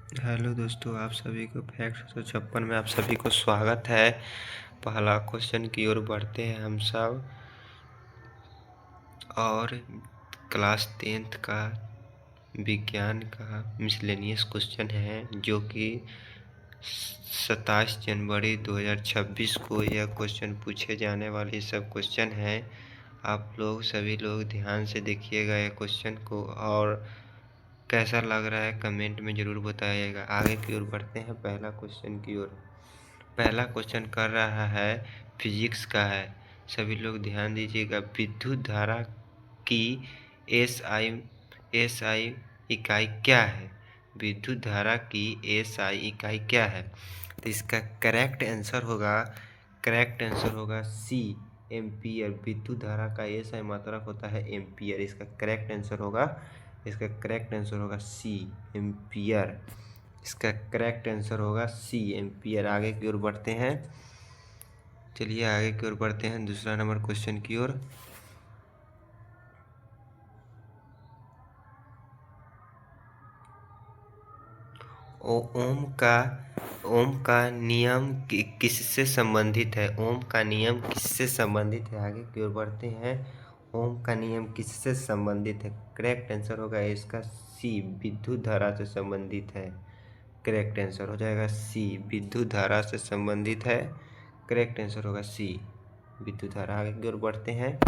Hello दोस्तों, आप सभी को फैक्ट 156 में आप सभी को स्वागत है। पहला क्वेश्चन की ओर बढ़ते हैं हम सब। और क्लास 10th का विज्ञान का मिसलेनियस क्वेश्चन है, जो कि 27 जनवरी 2026 को यह क्वेश्चन पूछे जाने वाले सब क्वेश्चन हैं। आप लोग सभी लोग ध्यान से देखिएगा यह क्वेश्चन को, और कैसा लग रहा है कमेंट में ज़रूर बताइएगा। आगे की ओर बढ़ते हैं पहला क्वेश्चन की ओर। पहला क्वेश्चन कर रहा है, फिजिक्स का है। सभी लोग ध्यान दीजिएगा। विद्युत धारा की एसआई इकाई क्या है? विद्युत धारा की एसआई इकाई क्या है? तो इसका करेक्ट आंसर होगा सी, एम्पियर। विद्युत धारा का एसआई मात्रक होता है एम्पियर। इसका करेक्ट आंसर होगा सी, एम्पियर। इसका करेक्ट आंसर होगा सी, एम्पियर। आगे की ओर बढ़ते हैं। चलिए आगे की ओर बढ़ते हैं दूसरा नंबर क्वेश्चन की ओर। ओम का नियम किससे संबंधित है? ओम का नियम किससे संबंधित है? आगे की ओर बढ़ते हैं। ओम का नियम किससे संबंधित है? करेक्ट आंसर होगा इसका सी, विद्युत धारा से संबंधित है। करेक्ट आंसर हो जाएगा सी, विद्युत धारा से संबंधित है। करेक्ट आंसर होगा सी, विद्युत धारा। आगे की ओर बढ़ते हैं।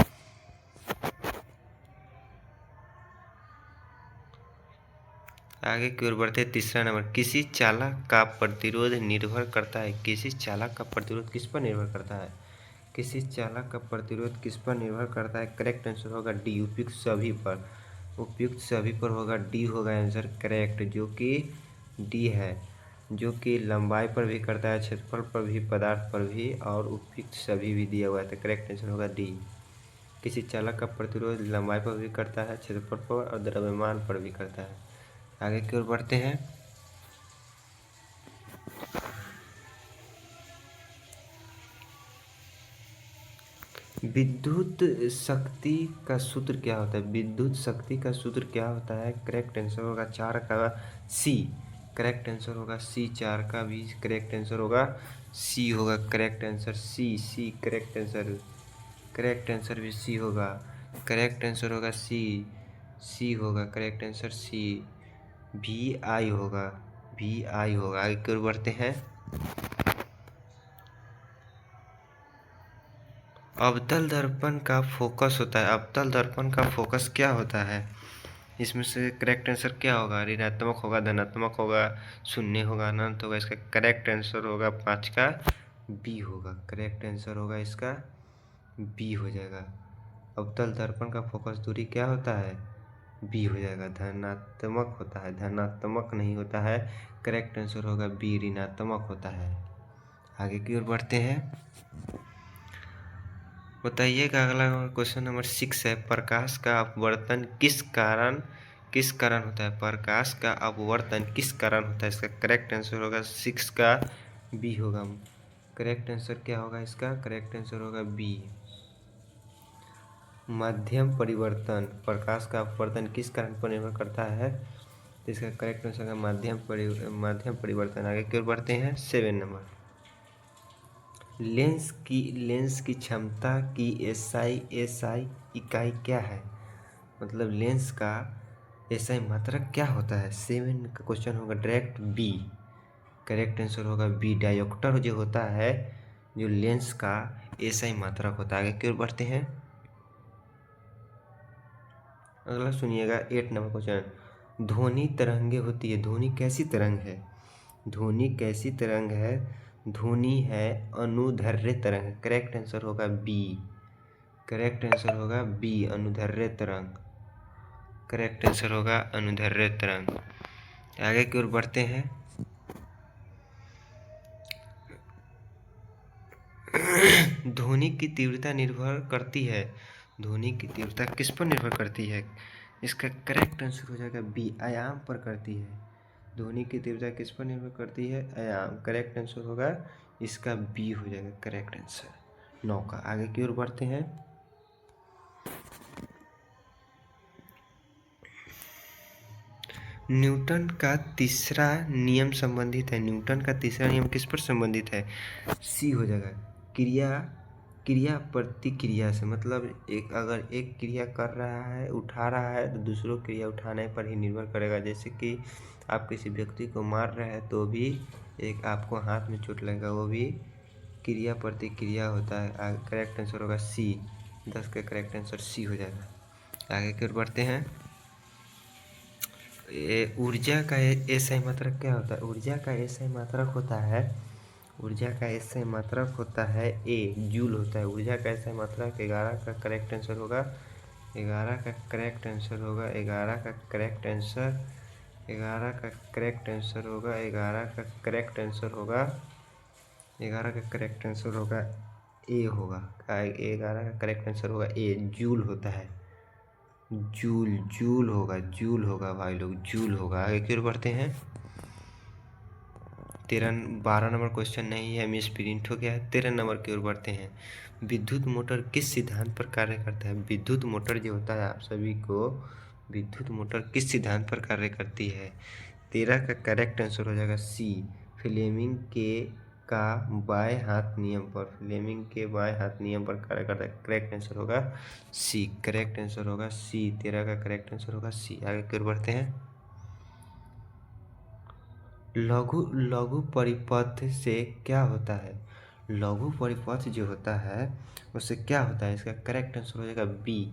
आगे की ओर बढ़ते हैं तीसरा नंबर। किसी चालक का प्रतिरोध निर्भर करता है। किसी चालक का प्रतिरोध किस पर निर्भर करता है? किसी चालक का प्रतिरोध किस पर निर्भर करता है? करेक्ट आंसर होगा डी, उपयुक्त सभी पर। उपयुक्त सभी पर होगा डी, होगा आंसर करेक्ट, जो कि डी है। जो कि लंबाई पर भी करता है, क्षेत्रफल पर भी, पदार्थ पर भी, और उपयुक्त सभी भी दिया हुआ है। तो करेक्ट आंसर होगा डी। किसी चालक का प्रतिरोध लंबाई पर भी करता है, क्षेत्रफल पर और द्रव्यमान पर भी करता है। आगे की ओर बढ़ते हैं। विद्युत शक्ति का सूत्र क्या होता है? विद्युत शक्ति का सूत्र क्या होता है? करेक्ट आंसर होगा 4 का सी। करेक्ट आंसर होगा सी, 4 का भी करेक्ट आंसर होगा सी, होगा correct answer C. C correct answer, correct answer भी सी होगा। करेक्ट आंसर होगा सी, सी होगा correct answer C. V I होगा, वी आई होगा। आगे की ओर बढ़ते हैं। अवतल दर्पण का फोकस होता है। अवतल दर्पण का फोकस क्या होता है? इसमें से करेक्ट आंसर क्या होगा? ऋणात्मक होगा, धनात्मक होगा, शून्य होगा, अनंत होगा? इसका करेक्ट आंसर होगा 5 का बी होगा। करेक्ट आंसर होगा इसका बी हो जाएगा। अवतल दर्पण का फोकस दूरी क्या होता है? बी हो जाएगा, धनात्मक होता है, धनात्मक नहीं होता है। करेक्ट आंसर होगा बी, ऋणात्मक होता है। आगे की ओर बढ़ते हैं। बताइएगा अगला क्वेश्चन नंबर 6 है। प्रकाश का अपवर्तन किस कारण होता है? प्रकाश का अपवर्तन किस कारण होता है? इसका करेक्ट आंसर होगा 6 का बी होगा। करेक्ट आंसर क्या होगा इसका? करेक्ट आंसर होगा बी, माध्यम परिवर्तन। प्रकाश का अपवर्तन किस कारण पर निर्भर करता है? इसका करेक्ट आंसर होगा माध्यम परिवर्तन। आगे की ओर बढ़ते हैं। 7 नंबर। लेंस की क्षमता की एसआई इकाई क्या है? मतलब लेंस का एसआई मात्रक क्या होता है? 7 का क्वेश्चन होगा डायरेक्ट बी। करेक्ट आंसर होगा बी, डायोप्टर जो होता है, जो लेंस का एसआई मात्रक होता है। आगे की ओर बढ़ते हैं। अगला सुनिएगा 8 नंबर क्वेश्चन। ध्वनि तरंगे होती है। ध्वनि कैसी तरंग है? ध्वनि कैसी तरंग है? ध्वनि है अनुदैर्ध्य तरंग। करेक्ट आंसर होगा बी। करेक्ट आंसर होगा बी, अनुदैर्ध्य तरंग। करेक्ट आंसर होगा अनुदैर्ध्य तरंग। आगे की ओर बढ़ते हैं। ध्वनि की तीव्रता निर्भर करती है। ध्वनि की तीव्रता किस पर निर्भर करती है? इसका करेक्ट आंसर हो जाएगा बी, आयाम पर करती है। ध्वनि की तीव्रता किस पर निर्भर करती है? आयाम। करेक्ट आंसर होगा इसका बी हो जाएगा करेक्ट आंसर 9 का। आगे की ओर बढ़ते हैं। न्यूटन का तीसरा नियम संबंधित है। न्यूटन का तीसरा नियम किस पर संबंधित है? सी हो जाएगा। क्रिया प्रतिक्रिया से, मतलब अगर एक क्रिया कर रहा है, उठा रहा है, तो दूसरों क्रिया उठाने पर ही निर्भर करेगा। जैसे कि आप किसी व्यक्ति को मार रहे हैं तो भी एक आपको हाथ में चोट लगेगा, वो भी क्रिया प्रतिक्रिया होता है। करेक्ट आंसर होगा सी। 10 का करेक्ट आंसर सी हो जाएगा। आगे की ओर बढ़ते हैं। ऊर्जा का एसआई मात्रक क्या होता है? ऊर्जा का एसआई मात्रक होता है, ऊर्जा का एसआई मात्रक होता है ए, जूल होता है। ऊर्जा का एसआई मात्रक 11 का करेक्ट आंसर होगा। 11 का करेक्ट आंसर होगा। 11 का करेक्ट आंसर 11 का करेक्ट आंसर होगा। 11 का करेक्ट आंसर होगा। 11 का करेक्ट आंसर होगा ए होगा। 11 का करेक्ट आंसर होगा ए, जूल होता है। जूल होगा भाई लोग, जूल होगा। आगे की ओर बढ़ते हैं। 12 नंबर क्वेश्चन नहीं है, मिस प्रिंट हो गया है। 13 नंबर की ओर बढ़ते हैं। विद्युत मोटर किस सिद्धांत पर कार्य करता है? विद्युत मोटर जो होता है, आप सभी को विद्युत मोटर किस सिद्धांत पर कार्य करती है? 13 का करेक्ट आंसर हो जाएगा सी, फ्लेमिंग के का बाएं हाथ नियम पर। फ्लेमिंग के बाएं हाथ नियम पर कार्य करता है। करेक्ट आंसर होगा सी। करेक्ट आंसर होगा सी। 13 का करेक्ट आंसर होगा सी। आगे की ओर बढ़ते हैं। लघु परिपथ से क्या होता है? लघु परिपथ जो होता है उससे क्या होता है? इसका करेक्ट आंसर हो जाएगा बी।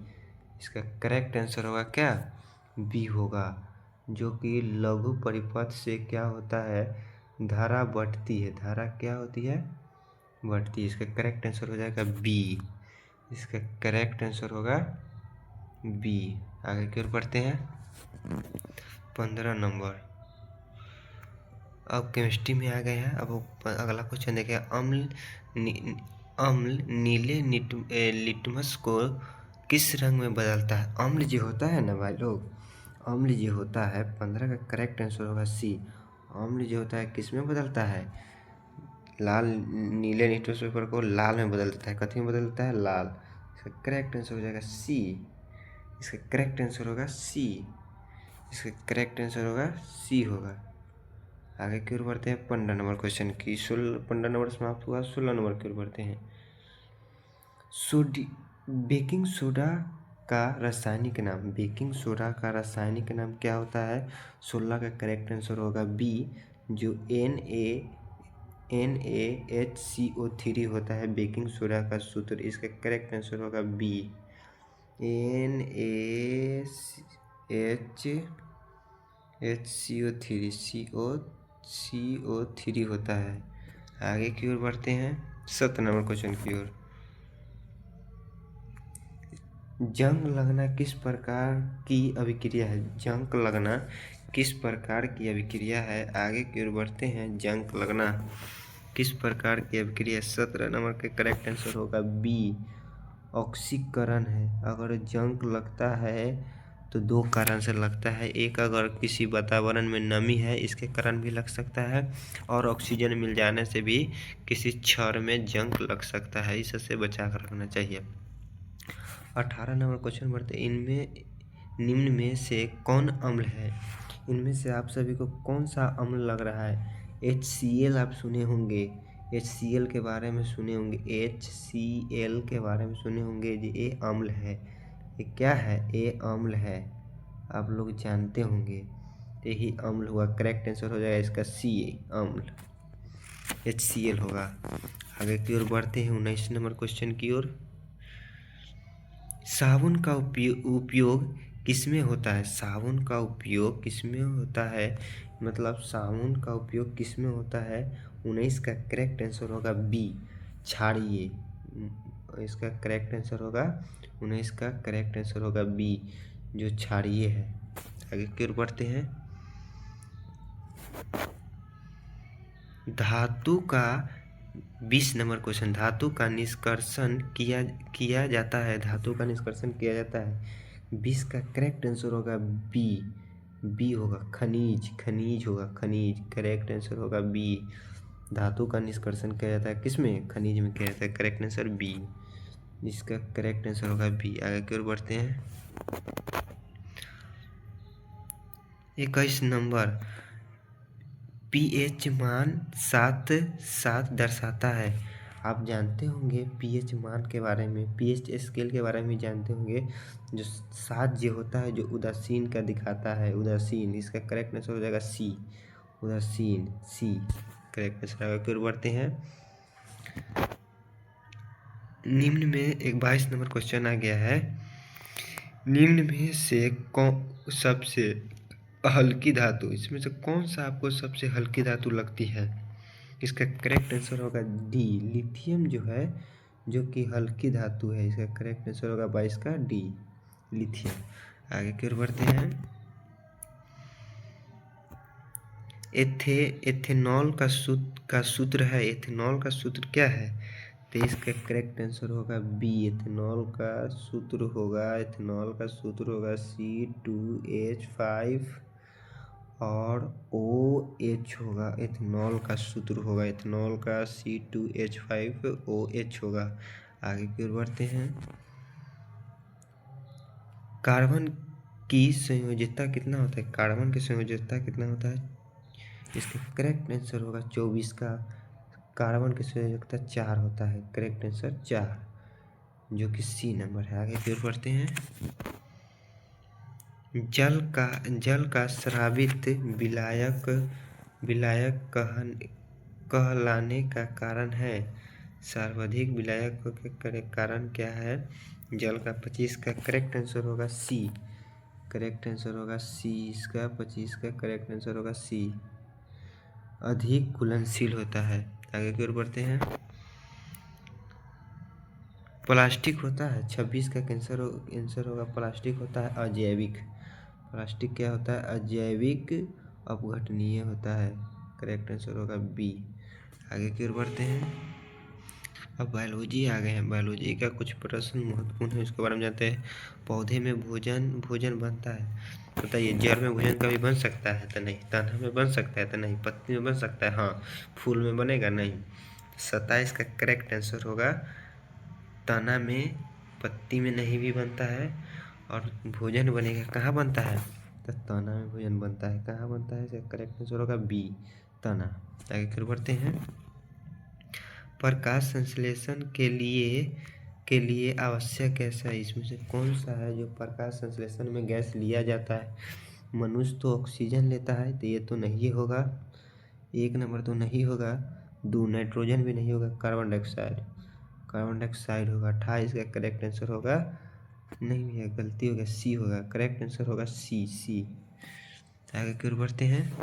इसका करेक्ट आंसर होगा क्या? बी होगा। जो कि लघु परिपथ से क्या होता है? धारा बढ़ती है। धारा क्या होती है? बढ़ती है। इसका करेक्ट आंसर हो जाएगा बी। इसका करेक्ट आंसर होगा बी। आगे की ओर बढ़ते हैं। 15 नंबर। अब केमिस्ट्री में आ गए हैं। अब अगला क्वेश्चन देखिए। अम्ल नीले लिटमस को किस रंग में बदलता है? अम्ल जो होता है ना भाई लोग, अम्ल जो होता है, 15 का करेक्ट आंसर होगा सी। अम्ल जो होता है किस में बदलता है? लाल, नीले लिटमस पेपर को लाल में बदल देता है। कथी में बदल देता है? लाल। इसका करेक्ट आंसर हो जाएगा सी। इसका करेक्ट आंसर होगा सी। इसका करेक्ट आंसर होगा सी होगा। आगे की ओर बढ़ते हैं। 15 नंबर क्वेश्चन की 15 नंबर समाप्त हुआ। 16 नंबर की ओर बढ़ते हैं। बेकिंग सोडा का रासायनिक नाम। बेकिंग सोडा का रासायनिक नाम क्या होता है? 16 का करेक्ट आंसर होगा बी, जो NaHCO3 होता है बेकिंग सोडा का सूत्र। इसका करेक्ट आंसर होगा बी, NaHCO3 CO3 होता है। आगे की ओर बढ़ते हैं। 17 नंबर क्वेश्चन की ओर। जंग लगना किस प्रकार की अभिक्रिया है? जंग लगना किस प्रकार की अभिक्रिया है? आगे की ओर बढ़ते हैं। जंग लगना किस प्रकार की अभिक्रिया? 17 नंबर के करेक्ट आंसर होगा बी, ऑक्सीकरण है। अगर जंग लगता है तो दो कारण से लगता है। एक, अगर किसी वातावरण में नमी है इसके कारण भी लग सकता है, और ऑक्सीजन मिल जाने से भी किसी क्षण में जंग लग सकता है। इससे बचा कर रखना चाहिए। 18 नंबर क्वेश्चन बढ़ते। इनमें निम्न में से कौन अम्ल है? इनमें से आप सभी को कौन सा अम्ल लग रहा है? HCl आप सुने होंगे, HCl के बारे में सुने होंगे, HCl के बारे में सुने होंगे। ये अम्ल है। ये क्या है? ये अम्ल है, आप लोग जानते होंगे। यही अम्ल हुआ। करेक्ट आंसर हो जाएगा इसका सी, अम्ल, HCl होगा। आगे की ओर बढ़ते हैं। 19 नंबर क्वेश्चन की ओर। साबुन का उपयोग किसमें होता है? साबुन का उपयोग किसमें होता है? मतलब साबुन का उपयोग किसमें होता है? 19 का करेक्ट आंसर होगा बी, छाड़िए। इसका करेक्ट आंसर होगा 19 का करेक्ट आंसर होगा बी, जो छाड़िए है। आगे की ओर बढ़ते हैं। धातु का 20 नंबर क्वेश्चन। धातु का निष्कर्षण किया जाता है। धातु का निष्कर्षण किया जाता है। 20 का करेक्ट आंसर होगा बी, बी होगा, खनिज, खनिज होगा, खनिज। करेक्ट आंसर होगा बी। धातु का निष्कर्षण किया जाता है किसमें? खनिज में किया जाता है। Correct answer B. इसका करेक्ट आंसर होगा बी। आगे की ओर बढ़ते हैं। 21 नंबर, पीएच मान 7 दर्शाता है। आप जानते होंगे पीएच मान के बारे में, पीएच स्केल के बारे में जानते होंगे। जो 7 जो होता है, जो उदासीन का दिखाता है, उदासीन, इसका करेक्ट आंसर हो जाएगा सी, उदासीन, सी करेक्ट आंसर आएगा। फिर बढ़ते हैं, निम्न में एक 22 नंबर क्वेश्चन आ गया है, निम्न में से कौन सबसे हल्की धातु, इसमें से कौन सा आपको सबसे हल्की धातु लगती है? इसका करेक्ट आंसर होगा डी, लिथियम जो है, जो कि हल्की धातु है। इसका करेक्ट आंसर होगा 22 का डी, लिथियम। आगे की ओर बढ़ते हैं, एथेनॉल का सूत्र है, एथेनॉल का सूत्र क्या है? तो इसका करेक्ट आंसर होगा बी, एथेनॉल का सूत्र होगा, एथेनॉल का सूत्र होगा C2H5 और OH होगा। एथेनॉल का सूत्र होगा, एथेनॉल का C2H5OH होगा। आगे की ओर बढ़ते हैं, कार्बन की संयोजकता कितना होता है? कार्बन की संयोजकता कितना होता है? इसका करेक्ट आंसर होगा 24 का, कार्बन की संयोजकता 4 होता है। करेक्ट आंसर 4, जो कि सी नंबर है। आगे फिर बढ़ते हैं, जल का स्रावित विलायक कहलाने का कारण है। सर्वाधिक विलायक के कारण क्या है? जल का। 25 का करेक्ट आंसर होगा सी, करेक्ट आंसर होगा सी, इसका 25 का करेक्ट आंसर होगा सी, अधिक घुलनशील होता है। आगे की ओर बढ़ते हैं, प्लास्टिक होता है, 26 का आंसर होगा प्लास्टिक होता है अजैविक। प्लास्टिक क्या होता है? अजैविक अपघटनीय होता है। करेक्ट आंसर होगा बी। आगे की ओर बढ़ते हैं, अब बायोलॉजी आ गए हैं। बायोलॉजी का कुछ प्रश्न महत्वपूर्ण है, इसके बारे में जानते हैं। पौधे में भोजन बनता है, बताइए। जड़ में भोजन कभी बन सकता है? तो नहीं। तना में बन सकता है? तो नहीं। पत्ती में बन सकता है? हाँ। फूल में बनेगा? नहीं। 27 का करेक्ट आंसर होगा तना में, पत्ती में नहीं भी बनता है। और भोजन बनेगा कहाँ बनता है? तो तना में भोजन बनता है। कहाँ बनता है? इसका करेक्ट आंसर होगा बी, तना। आगे फिर बढ़ते हैं, प्रकाश संश्लेषण के लिए आवश्यक गैस है, इसमें से कौन सा है जो प्रकाश संश्लेषण में गैस लिया जाता है? मनुष्य तो ऑक्सीजन लेता है, तो ये तो नहीं होगा। 1 नंबर तो नहीं होगा। 2 नाइट्रोजन भी नहीं होगा। कार्बन डाइऑक्साइड, कार्बन डाइऑक्साइड होगा। 28 का करेक्ट आंसर होगा, नहीं भैया गलती हो गया, सी होगा। करेक्ट आंसर होगा सी। आगे की ओर बढ़ते हैं,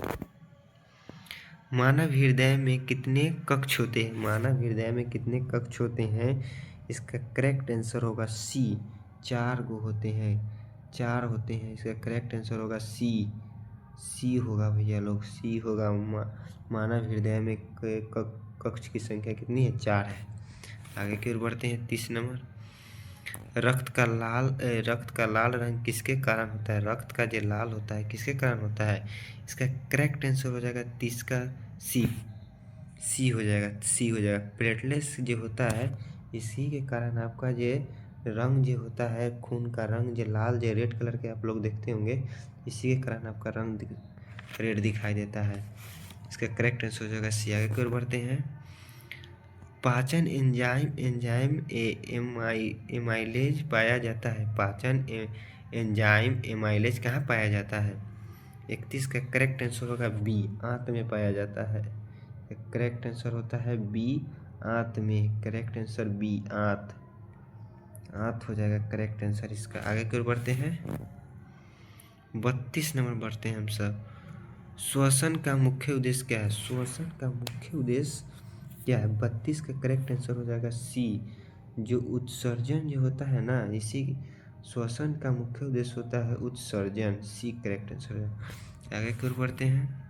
मानव हृदय में कितने कक्ष होते हैं? मानव हृदय में कितने कक्ष होते हैं? इसका करेक्ट आंसर होगा सी, 4 गो होते हैं, 4 होते हैं। इसका करेक्ट आंसर होगा सी होगा भैया लोग, सी होगा। मानव हृदय में कक्ष की संख्या कितनी है? 4 है। आगे की ओर बढ़ते हैं, 30 नंबर, रक्त का लाल रंग किसके कारण होता है? रक्त का जो लाल होता है किसके कारण होता है? इसका करेक्ट आंसर हो जाएगा 30 का सी हो जाएगा। प्लेटलेट्स जो होता है, इसी के कारण आपका ये रंग जो होता है, खून का रंग जो लाल, जो रेड कलर के आप लोग देखते होंगे, इसी के कारण आपका रंग रेड दिखाई देता है। इसका करेक्ट आंसर हो जाएगा सी। आगे की ओर बढ़ते हैं, पाचन एंजाइम एमाइलेज पाया जाता है। पाचन एंजाइम एमाइलेज कहाँ पाया जाता है? 31 का करेक्ट आंसर होगा बी, आंत में पाया जाता है। करेक्ट आंसर होता है बी, आंत में। करेक्ट आंसर बी, आंत हो जाएगा करेक्ट आंसर इसका। आगे की ओर बढ़ते हैं, 32 नंबर बढ़ते हैं हम सब। श्वसन का मुख्य उद्देश्य क्या है? श्वसन का मुख्य उद्देश्य क्या है? 32 का करेक्ट आंसर हो जाएगा सी, जो उत्सर्जन जो होता है ना, इसी श्वसन का मुख्य उद्देश्य होता है उत्सर्जन। सी करेक्ट आंसर है। आगे की ओर बढ़ते हैं,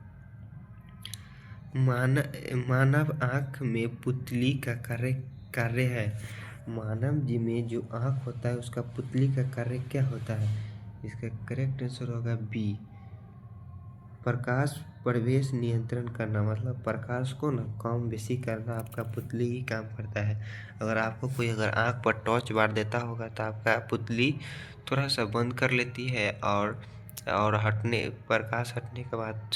मानव आँख में पुतली का कार्य है। मानव जी में जो आँख होता है, उसका पुतली का कार्य क्या होता है? इसका करेक्ट आंसर होगा बी, प्रकाश प्रवेश नियंत्रण करना, मतलब प्रकाश को ना कम बेसी करना आपका पुतली ही काम करता है। अगर आपको कोई आँख पर टॉर्च मार देता होगा, तो आपका पुतली थोड़ा सा बंद कर लेती है और और प्रकाश हटने के बाद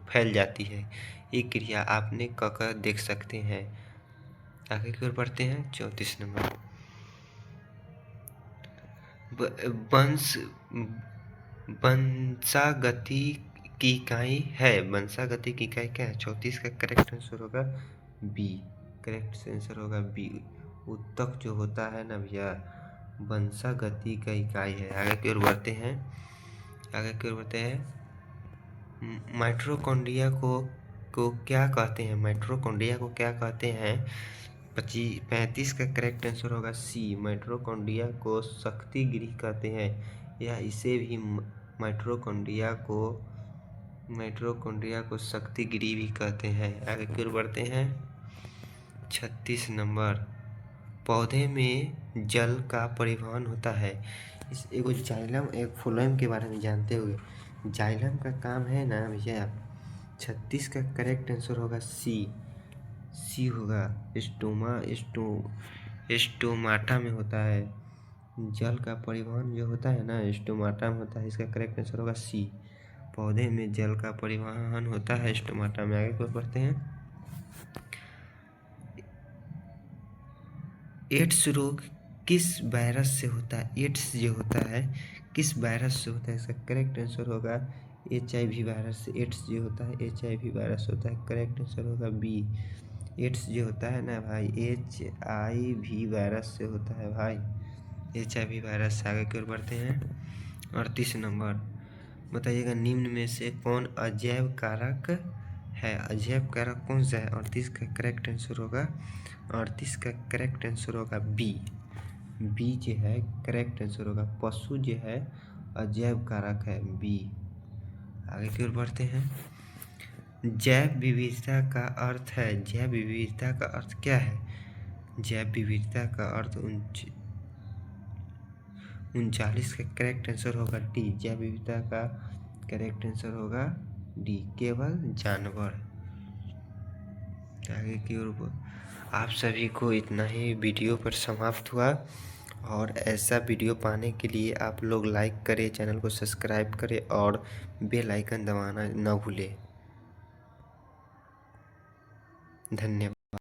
फैल जाती है। ये क्रिया आपने क देख सकते हैं। आगे की ओर बढ़ते हैं 34 नंबर। वंशागति की इकाई है। वंशागति की इकाई क्या है? 34 का करेक्ट आंसर होगा बी। करेक्ट आंसर होगा बी। उत्तक जो होता है ना भैया, वंशागति का इकाई है। आगे की ओर बढ़ते हैं। माइटोकॉन्ड्रिया को क्या कहते हैं? माइटोकॉन्ड्रिया को क्या कहते हैं? 35 का करेक्ट आंसर होगा सी। माइटोकॉन्ड्रिया को शक्ति गृह कहते हैं, या इसे भी माइटोकॉन्ड्रिया को शक्ति गृह भी कहते हैं। आगे की ओर बढ़ते हैं 36 नंबर। पौधे में जल का परिवहन होता है। इस एगो जाइलम एक फ्लोएम के बारे में जानते हुए, जाइलम का काम है ना भैया। 36 का करेक्ट आंसर होगा सी होगा। स्टोमाटा में होता है। जल का परिवहन जो होता है ना, स्टोमाटा में होता है। इसका करेक्ट आंसर होगा सी। पौधे में जल का परिवहन होता है स्टोमाटा में। आगे की ओर बढ़ते हैं। एड्स रोग किस वायरस से होता है? एड्स जो होता है किस वायरस से होता है? इसका करेक्ट आंसर होगा HIV वायरस से। एड्स जो होता है HIV वायरस होता है। करेक्ट आंसर होगा बी। एड्स जो होता है ना भाई, HIV वायरस से होता है भाई। HIV वायरस से। आगे की ओर बढ़ते हैं 38 नंबर। बताइएगा निम्न में से कौन अजैव कारक है? अजैव कारक कौन सा है? 38 का करेक्ट आंसर होगा बी। बी जो है करेक्ट आंसर होगा। पशु जो है अजैव कारक है, बी। आगे की ओर बढ़ते हैं। जैव विविधता का अर्थ है। जैव विविधता का अर्थ क्या है? जैव विविधता का अर्थ 39 का करेक्ट आंसर होगा डी। जैव विविधता का करेक्ट आंसर होगा डी, केवल जानवर। आगे की ओर आप सभी को इतना ही वीडियो पर समाप्त हुआ। और ऐसा वीडियो पाने के लिए आप लोग लाइक करें, चैनल को सब्सक्राइब करें और बेल आइकन दबाना न भूलें। धन्यवाद।